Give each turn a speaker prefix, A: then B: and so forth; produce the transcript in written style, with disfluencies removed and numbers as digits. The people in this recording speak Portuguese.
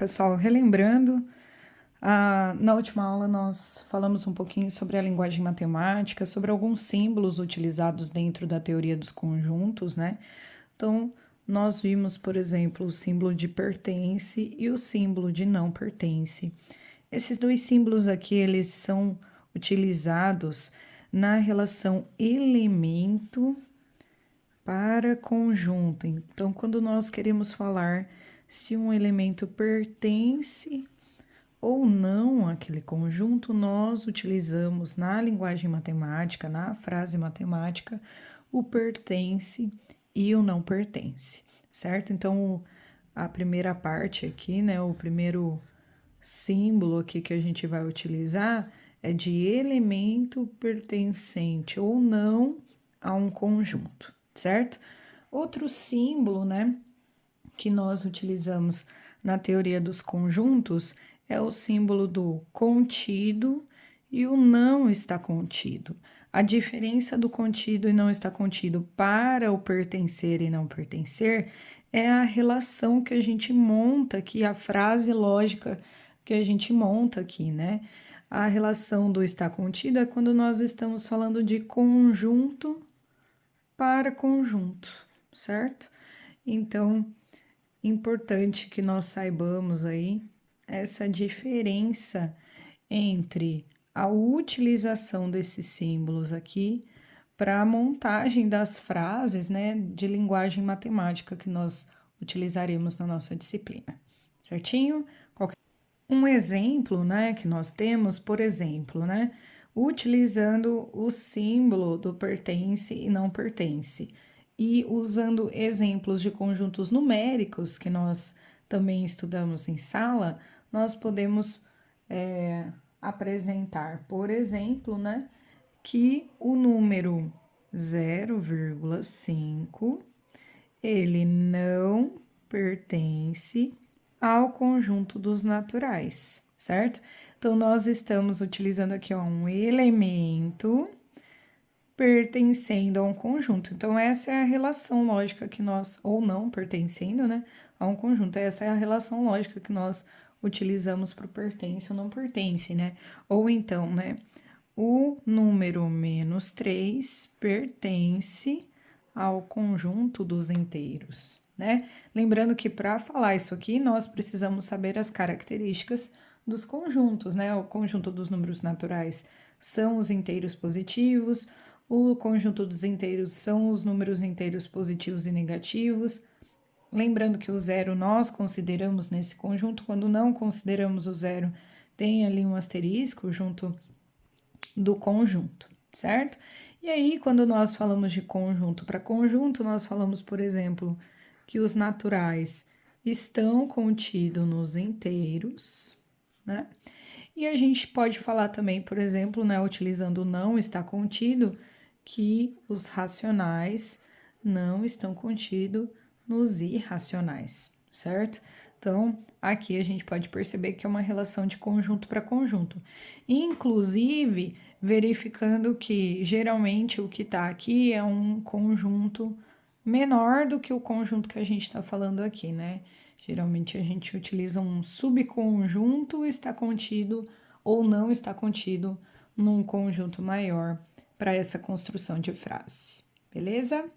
A: pessoal, relembrando, na última aula nós falamos um pouquinho sobre a linguagem matemática, sobre alguns símbolos utilizados dentro da teoria dos conjuntos, né? Então, nós vimos, por exemplo, o símbolo de pertence e o símbolo de não pertence. Esses dois símbolos aqui, eles são utilizados na relação elemento para conjunto. Então, quando nós queremos falar se um elemento pertence ou não àquele conjunto, nós utilizamos na linguagem matemática, na frase matemática, o pertence e o não pertence, certo? Então, a primeira parte aqui, né, o primeiro símbolo aqui que a gente vai utilizar é de elemento pertencente ou não a um conjunto, certo? Outro símbolo, né, que nós utilizamos na teoria dos conjuntos é o símbolo do contido e o não está contido. A diferença do contido e não está contido para o pertencer e não pertencer é a relação que a gente monta aqui, a frase lógica que a gente monta aqui, né? A relação do está contido é quando nós estamos falando de conjunto para conjunto, certo? Então, importante que nós saibamos aí essa diferença entre a utilização desses símbolos aqui para a montagem das frases, né, de linguagem matemática que nós utilizaremos na nossa disciplina, certinho? Um exemplo, né, que nós temos, por exemplo, né, utilizando o símbolo do pertence e não pertence, e usando exemplos de conjuntos numéricos que nós também estudamos em sala, nós podemos apresentar, por exemplo, né, que o número 0,5 ele não pertence ao conjunto dos naturais, certo? Então, nós estamos utilizando aqui ó, um elemento pertencendo a um conjunto. Então, essa é a relação lógica que nós, ou não pertencendo, né, a um conjunto. Essa é a relação lógica que nós utilizamos para o pertence ou não pertence, né? Ou então, né, o número menos 3 pertence ao conjunto dos inteiros, né? Lembrando que para falar isso aqui, nós precisamos saber as características dos conjuntos, né? O conjunto dos números naturais são os inteiros positivos, o conjunto dos inteiros são os números inteiros positivos e negativos. Lembrando que o zero nós consideramos nesse conjunto, quando não consideramos o zero, tem ali um asterisco junto do conjunto, certo? E aí, quando nós falamos de conjunto para conjunto, nós falamos, por exemplo, que os naturais estão contidos nos inteiros, né? E a gente pode falar também, por exemplo, né, utilizando o não está contido, que os racionais não estão contidos nos irracionais, certo? Então, aqui a gente pode perceber que é uma relação de conjunto para conjunto. Inclusive, verificando que geralmente o que está aqui é um conjunto menor do que o conjunto que a gente está falando aqui, né? Geralmente a gente utiliza um subconjunto está contido ou não está contido num conjunto maior para essa construção de frase, beleza?